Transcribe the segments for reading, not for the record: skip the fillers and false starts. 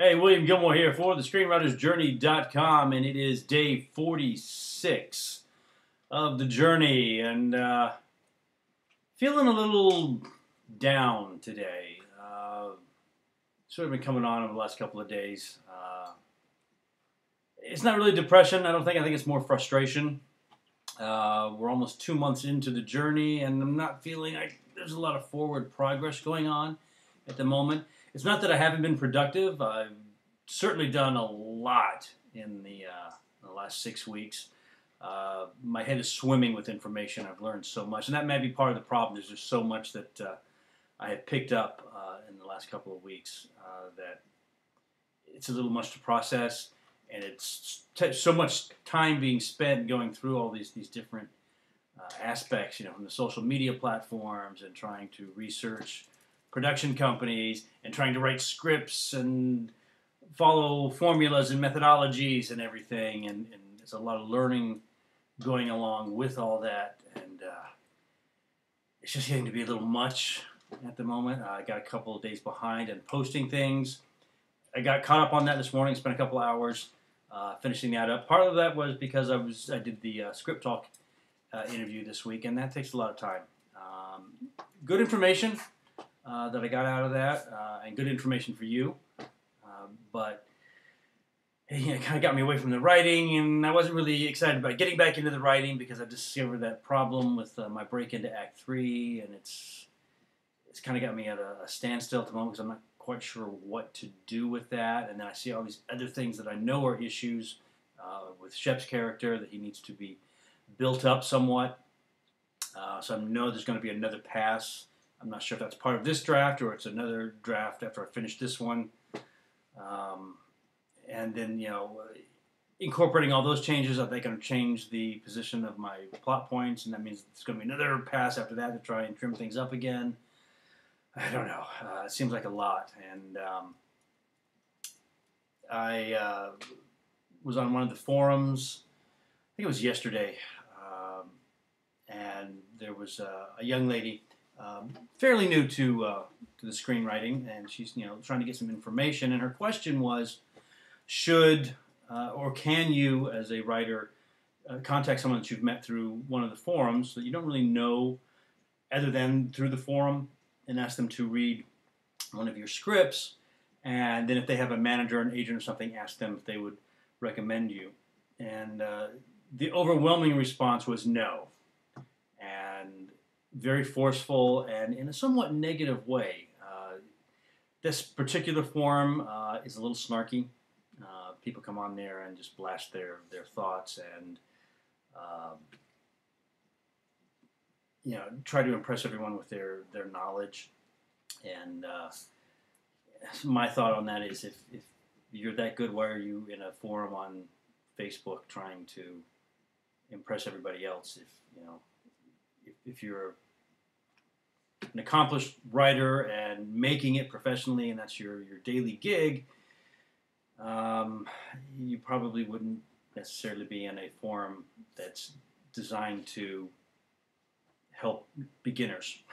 Hey, William Gilmore here for the ScreenwritersJourney.com, and it is day 46 of the journey, and feeling a little down today. Sort of been coming on over the last couple of days. It's not really depression, I don't think. I think it's more frustration. We're almost 2 months into the journey, and I'm not feeling like there's a lot of forward progress going on at the moment. It's not that I haven't been productive. I've certainly done a lot in the last 6 weeks. My head is swimming with information. I've learned so much, and that may be part of the problem. There's just so much that I have picked up in the last couple of weeks that it's a little much to process, and it's so much time being spent going through all these different aspects, from the social media platforms and trying to research production companies and trying to write scripts and follow formulas and methodologies and everything, and there's a lot of learning going along with all that, and it's just getting to be a little much at the moment. I got a couple of days behind in posting things. I got caught up on that this morning, spent a couple of hours finishing that up. Part of that was because I did the Script Talk interview this week, and that takes a lot of time. Good information that I got out of that, and good information for you. But it kind of got me away from the writing, and I wasn't really excited about getting back into the writing because I discovered that problem with my break into Act 3, and it's kind of got me at a standstill at the moment because I'm not quite sure what to do with that. And then I see all these other things that I know are issues with Shep's character, that he needs to be built up somewhat. So I know there's going to be another pass. I'm not sure if that's part of this draft or it's another draft after I finish this one. And then, incorporating all those changes, are they going to change the position of my plot points? And that means it's going to be another pass after that to try and trim things up again. I don't know. It seems like a lot. And I was on one of the forums, I think it was yesterday, and there was a young lady, fairly new to the screenwriting, and she's trying to get some information. And her question was, should or can you, as a writer, contact someone that you've met through one of the forums that you don't really know, other than through the forum, and ask them to read one of your scripts, and then if they have a manager, an agent, or something, ask them if they would recommend you. And the overwhelming response was no. And very forceful and in a somewhat negative way. This particular forum is a little snarky. People come on there and just blast their thoughts and try to impress everyone with their knowledge. And my thought on that is, if you're that good, why are you in a forum on Facebook trying to impress everybody else? If you're an accomplished writer and making it professionally, and that's your daily gig, you probably wouldn't necessarily be in a forum that's designed to help beginners.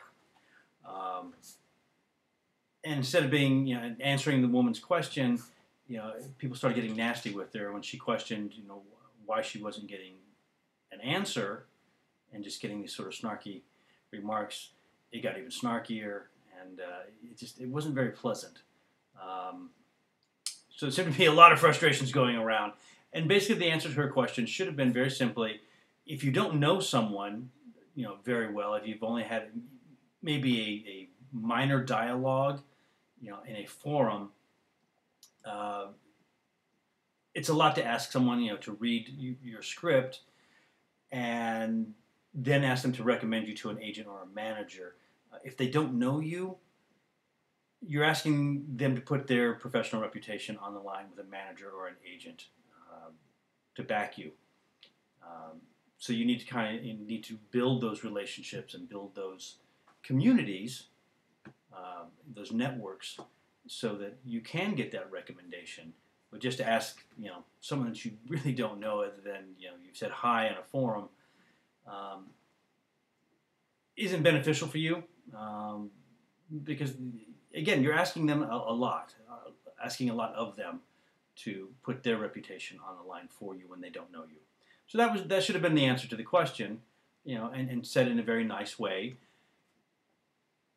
And instead of being, answering the woman's question, people started getting nasty with her when she questioned, why she wasn't getting an answer, and just getting these sort of snarky remarks. It got even snarkier, and it wasn't very pleasant. So there seemed to be a lot of frustrations going around. And basically the answer to her question should have been very simply, if you don't know someone, very well, if you've only had maybe a minor dialogue, in a forum, it's a lot to ask someone, to read your script and then ask them to recommend you to an agent or a manager. If they don't know you, you're asking them to put their professional reputation on the line with a manager or an agent to back you. So you need to build those relationships and build those communities, those networks, so that you can get that recommendation. But just to ask, someone that you really don't know, other than you've said hi in a forum, isn't beneficial for you, because again, you're asking them a lot. asking a lot of them to put their reputation on the line for you when they don't know you. So that should have been the answer to the question, and said in a very nice way.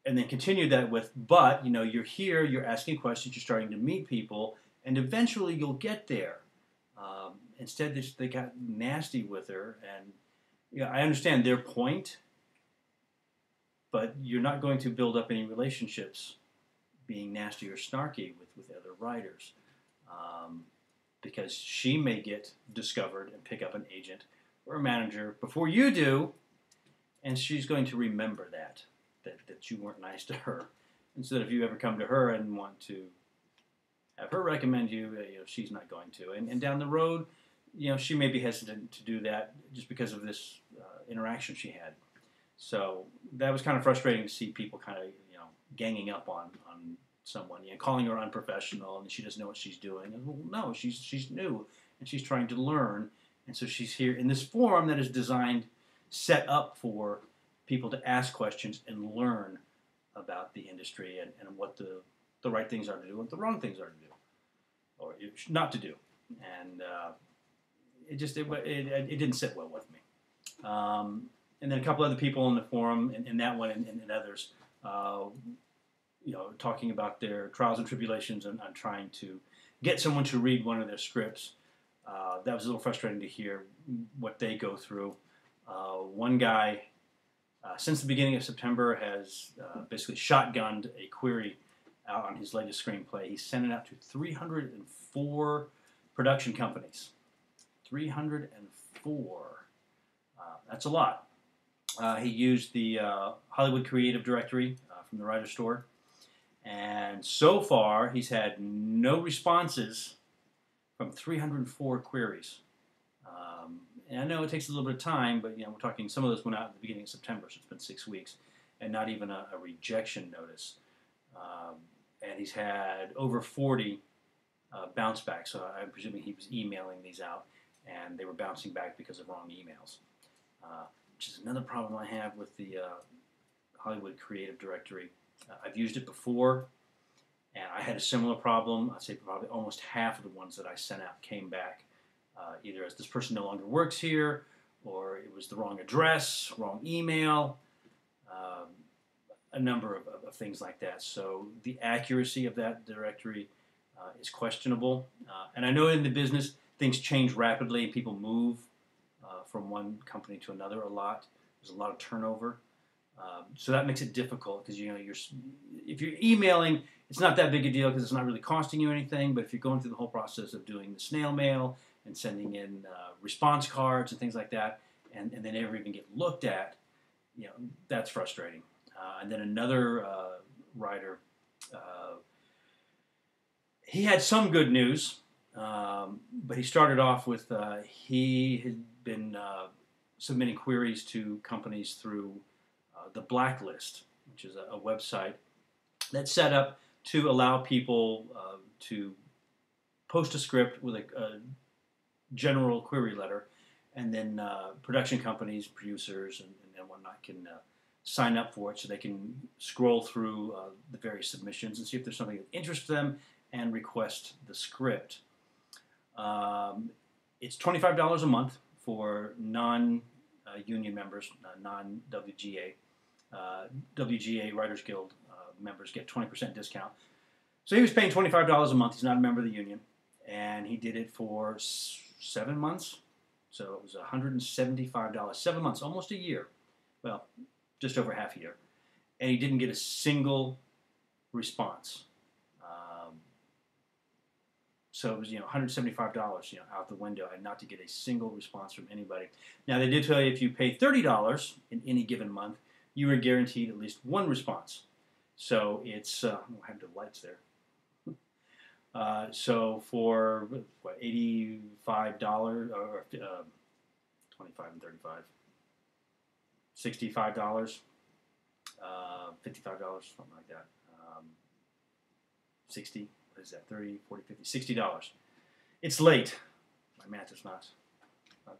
And then continued that with, but, you're here, you're asking questions, you're starting to meet people, and eventually you'll get there. Instead, they got nasty with her, and I understand their point, but you're not going to build up any relationships being nasty or snarky with other writers, because she may get discovered and pick up an agent or a manager before you do, and she's going to remember that you weren't nice to her. Instead, if you ever come to her and want to have her recommend you, she's not going to. And down the road, she may be hesitant to do that just because of this interaction she had. So that was kind of frustrating to see people kind of, ganging up on someone, calling her unprofessional, and she doesn't know what she's doing. And, well, no, she's new, and she's trying to learn. And so she's here in this forum that is designed, set up for people to ask questions and learn about the industry and what the right things are to do and what the wrong things are to do, or not to do. And it didn't sit well with me. And then a couple other people in the forum, in that one and others, talking about their trials and tribulations and trying to get someone to read one of their scripts. That was a little frustrating to hear what they go through. One guy, since the beginning of September, has basically shotgunned a query out on his latest screenplay. He sent it out to 304 production companies. 304. That's a lot. He used the Hollywood Creative Directory from the Writer Store. And so far, he's had no responses from 304 queries. And I know it takes a little bit of time, but we're talking, some of those went out at the beginning of September, so it's been 6 weeks, and not even a rejection notice. And he's had over 40 bounce backs, so I'm presuming he was emailing these out, and they were bouncing back because of wrong emails, which is another problem I have with the Hollywood Creative Directory. I've used it before, and I had a similar problem. I'd say probably almost half of the ones that I sent out came back, either as this person no longer works here, or it was the wrong address, wrong email, a number of things like that. So the accuracy of that directory is questionable. And I know in the business, things change rapidly, and people move from one company to another a lot. There's a lot of turnover. So that makes it difficult because if you're emailing, it's not that big a deal because it's not really costing you anything. But if you're going through the whole process of doing the snail mail and sending in response cards and things like that, and they never even get looked at, that's frustrating. And then another writer, he had some good news, but he started off with he had been submitting queries to companies through the Blacklist, which is a website that's set up to allow people to post a script with a general query letter, and then production companies, producers, and whatnot can sign up for it so they can scroll through the various submissions and see if there's something that interests them and request the script. It's $25 a month for non-union members, non-WGA. WGA Writers Guild members get 20% discount. So he was paying $25 a month. He's not a member of the union. And he did it for 7 months. So it was $175. 7 months, almost a year. Well, just over half a year. And he didn't get a single response. So it was, $175, out the window, and not to get a single response from anybody. Now, they did tell you if you pay $30 in any given month, you were guaranteed at least one response. So it's, we'll have the lights there. So for $85 or 25 and 35, $65, $55, something like that. 60. What is that? 30, 40, 50, $60. It's late. My math is not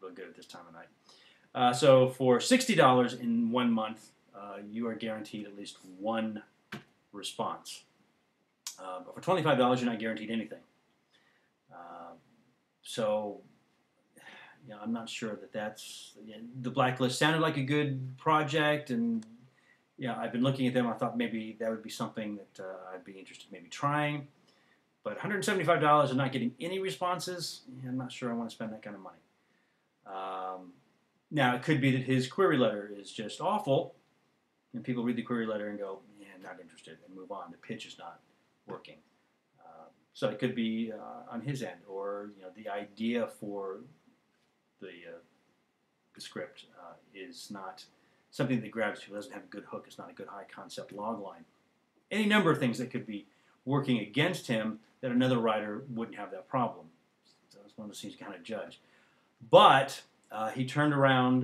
real good at this time of night. So for $60 in 1 month, you are guaranteed at least one response. But for $25, you're not guaranteed anything. So, I'm not sure that that's... The Blacklist sounded like a good project, and I've been looking at them. I thought maybe that would be something that I'd be interested in maybe trying. But $175 and not getting any responses, I'm not sure I want to spend that kind of money. Now, it could be that his query letter is just awful, and people read the query letter and go, not interested, and move on. The pitch is not working. So it could be on his end, or the idea for the script is not something that grabs people. It doesn't have a good hook. It's not a good high concept log line. Any number of things that could be working against him that another writer wouldn't have that problem. So that's one of those things you kind of judge. But he turned around.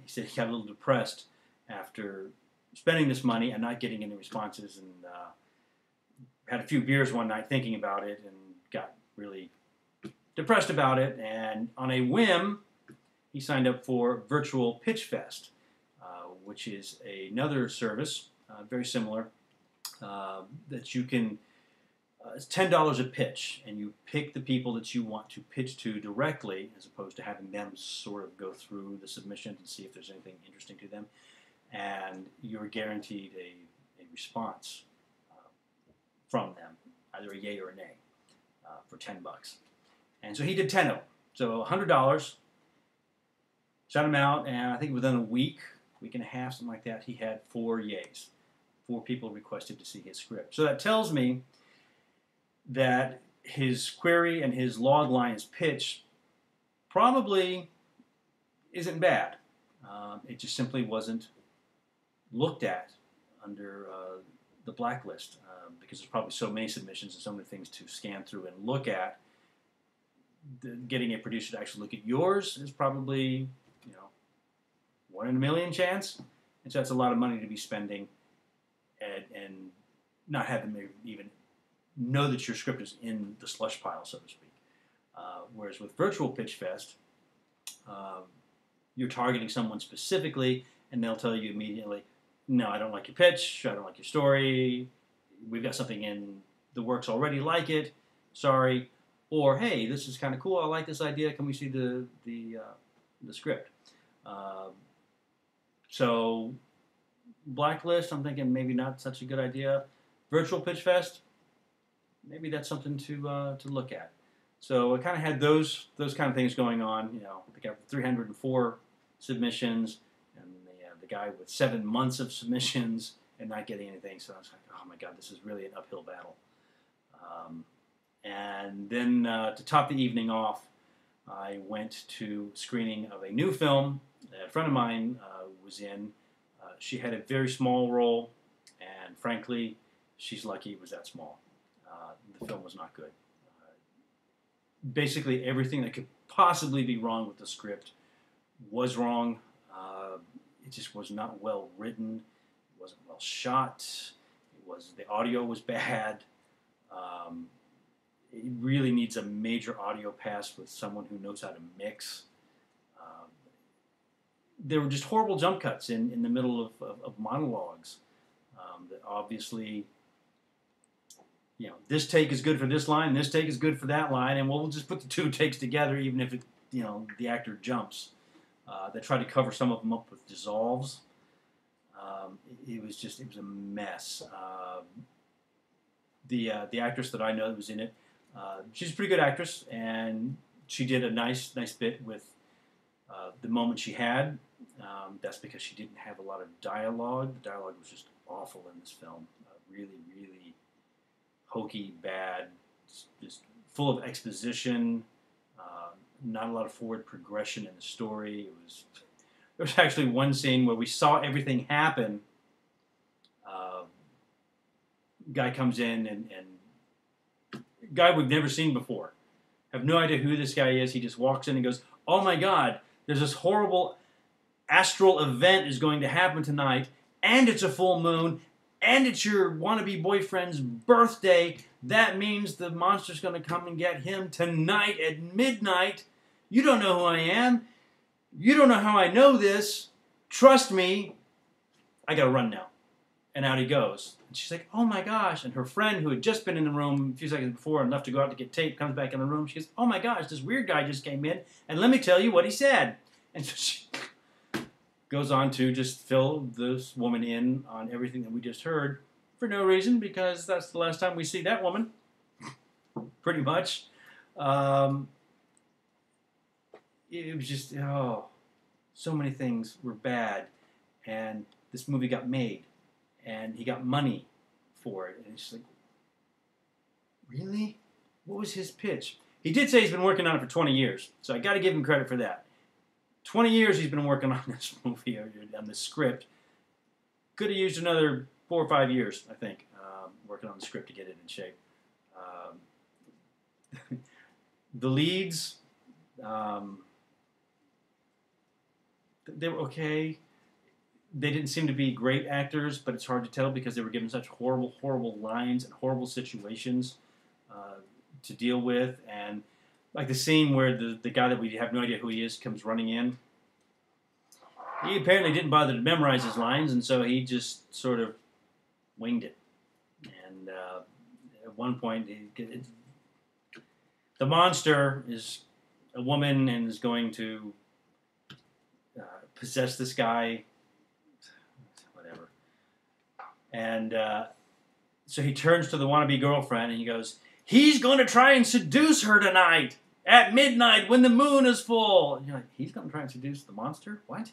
He said he got a little depressed after spending this money and not getting any responses, and had a few beers one night thinking about it and got really depressed about it. And on a whim, he signed up for Virtual Pitch Fest, which is another service, very similar, that you can... it's $10 a pitch, and you pick the people that you want to pitch to directly, as opposed to having them sort of go through the submission and see if there's anything interesting to them. And you're guaranteed a response from them, either a yay or a nay, for $10. And so he did 10 of them. So $100, shot him out, and I think within a week and a half, something like that, he had 4 yays. 4 people requested to see his script. So that tells me that his query and his log line, his pitch, probably isn't bad. It just simply wasn't looked at under the blacklist, because there's probably so many submissions and so many things to scan through and look at. Getting a producer to actually look at yours is probably 1 in a million chance, and so that's a lot of money to be spending and not have them even know that your script is in the slush pile, so to speak. Whereas with Virtual Pitch Fest, you're targeting someone specifically, and they'll tell you immediately, no, I don't like your pitch, I don't like your story, we've got something in the works already like it, sorry, or hey, this is kind of cool, I like this idea, can we see the script? So blacklist, I'm thinking maybe not such a good idea. Virtual Pitch Fest, maybe that's something to look at. So I kind of had those kind of things going on. I got 304 submissions, and the guy with 7 months of submissions and not getting anything. So I was like, oh my God, this is really an uphill battle. And then to top the evening off, I went to a screening of a new film that a friend of mine was in. She had a very small role, and frankly, she's lucky it was that small. The film was not good. Basically, everything that could possibly be wrong with the script was wrong. It just was not well written. It wasn't well shot. The audio was bad. It really needs a major audio pass with someone who knows how to mix. There were just horrible jump cuts in the middle of monologues that obviously, this take is good for this line, this take is good for that line, and we'll just put the 2 takes together, even if the actor jumps. They tried to cover some of them up with dissolves. It was a mess. The actress that I know that was in it, she's a pretty good actress, and she did a nice bit with the moment she had. That's because she didn't have a lot of dialogue. The dialogue was just awful in this film. Really, really hokey, bad, just full of exposition, not a lot of forward progression in the story. There was actually one scene where we saw everything happen. Guy comes in, and guy we've never seen before. Have no idea who this guy is. He just walks in and goes, oh my God, there's this horrible astral event is going to happen tonight, and it's a full moon, and it's your wannabe boyfriend's birthday. That means the monster's going to come and get him tonight at midnight. You don't know who I am. You don't know how I know this. Trust me. I got to run now. And out he goes. And she's like, oh my gosh. And her friend, who had just been in the room a few seconds before and left to go out to get tape, comes back in the room. She goes, oh my gosh, this weird guy just came in, and let me tell you what he said. And so she goes on to just fill this woman in on everything that we just heard for no reason, because that's the last time we see that woman, pretty much. It was just, oh, so many things were bad. And this movie got made. And he got money for it. And it's like, really? What was his pitch? He did say he's been working on it for 20 years. So I got to give him credit for that. 20 years he's been working on this movie, on this script. Could have used another 4 or 5 years, I think, working on the script to get it in shape. The leads, they were okay. They didn't seem to be great actors, but it's hard to tell because they were given such horrible, horrible lines and horrible situations to deal with. And like the scene where the guy that we have no idea who he is comes running in. He apparently didn't bother to memorize his lines, and so he just sort of winged it. And at one point, the monster is a woman and is going to possess this guy. And so he turns to the wannabe girlfriend and he goes, he's going to try and seduce her tonight at midnight when the moon is full. And you're like, he's going to try and seduce the monster? What?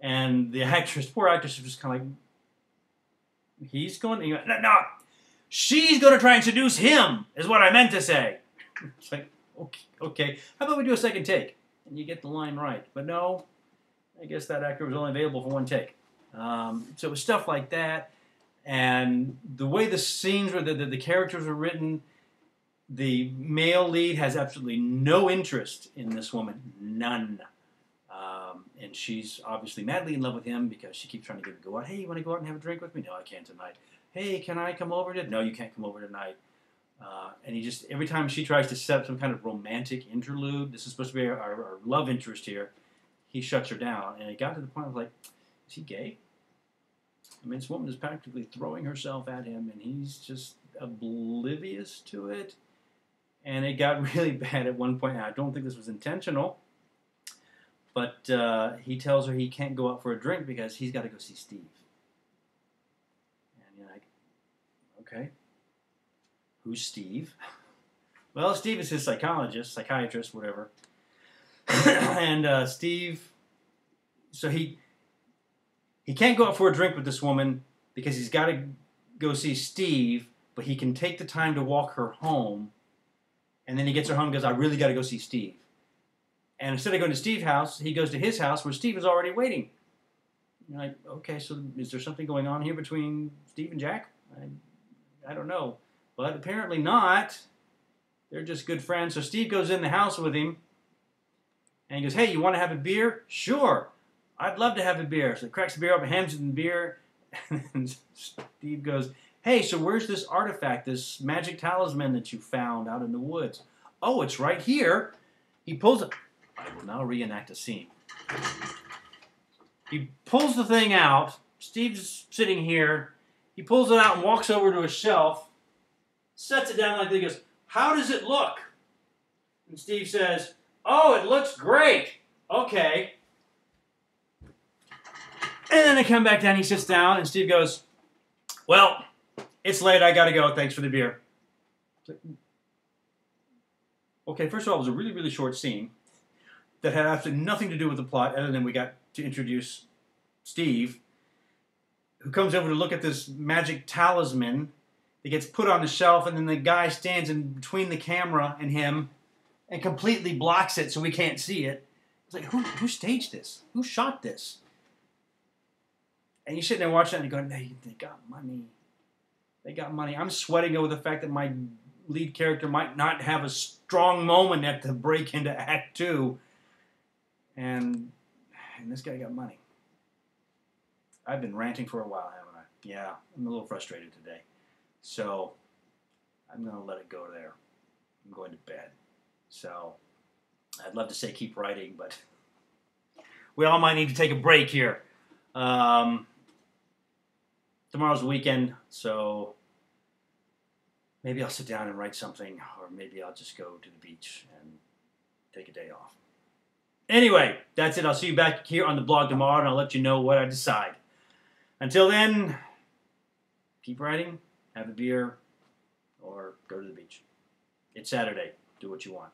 And the actress, poor actress, was just kind of like, he's going to, no, she's going to try and seduce him, is what I meant to say. It's like, okay, how about we do a second take? And you get the line right. But no, I guess that actor was only available for one take. So it was stuff like that, and the way the scenes were, the characters were written, the male lead has absolutely no interest in this woman, none. And she's obviously madly in love with him because she keeps trying to get him to go out. Hey, you want to go out and have a drink with me? No, I can't tonight. Hey, can I come over tonight? No, you can't come over tonight. And he just, every time she tries to set up some kind of romantic interlude, this is supposed to be our love interest here, he shuts her down. And it got to the point of like, is he gay? I mean, this woman is practically throwing herself at him, and he's just oblivious to it. And it got really bad at one point. I don't think this was intentional, but he tells her he can't go out for a drink because he's got to go see Steve. And you're like, okay, who's Steve? Well, Steve is his psychiatrist, whatever. And Steve, so he can't go out for a drink with this woman because he's got to go see Steve, but he can take the time to walk her home. And then he gets her home and goes, I really got to go see Steve. And instead of going to Steve's house, he goes to his house where Steve is already waiting. You're like, okay, so is there something going on here between Steve and Jack? I don't know. But apparently not. They're just good friends. So Steve goes in the house with him. And he goes, hey, you want to have a beer? Sure. I'd love to have a beer. So he cracks the beer up and hands him the beer. And Steve goes, hey, so where's this artifact, this magic talisman that you found out in the woods? Oh, it's right here. He pulls it. I will now reenact a scene. He pulls the thing out. Steve's sitting here. He pulls it out and walks over to a shelf, sets it down like that. He goes, how does it look? And Steve says, oh, it looks great. Okay. And then they come back down. He sits down, and Steve goes, well, it's late. I got to go. Thanks for the beer. Okay, first of all, it was a really, really short scene that had absolutely nothing to do with the plot other than we got to introduce Steve, who comes over to look at this magic talisman that gets put on the shelf, and then the guy stands in between the camera and him and completely blocks it so we can't see it. It's like, who staged this? Who shot this? And you sit there and watch that and you go, they got money. They got money. I'm sweating over the fact that my lead character might not have a strong moment at the break into Act 2. And this guy got money. I've been ranting for a while, haven't I? Yeah, I'm a little frustrated today. So I'm going to let it go there. I'm going to bed. So I'd love to say keep writing, but we all might need to take a break here. tomorrow's the weekend, so maybe I'll sit down and write something, or maybe I'll just go to the beach and take a day off. Anyway, that's it. I'll see you back here on the blog tomorrow, and I'll let you know what I decide. Until then, keep writing, have a beer, or go to the beach. It's Saturday. Do what you want.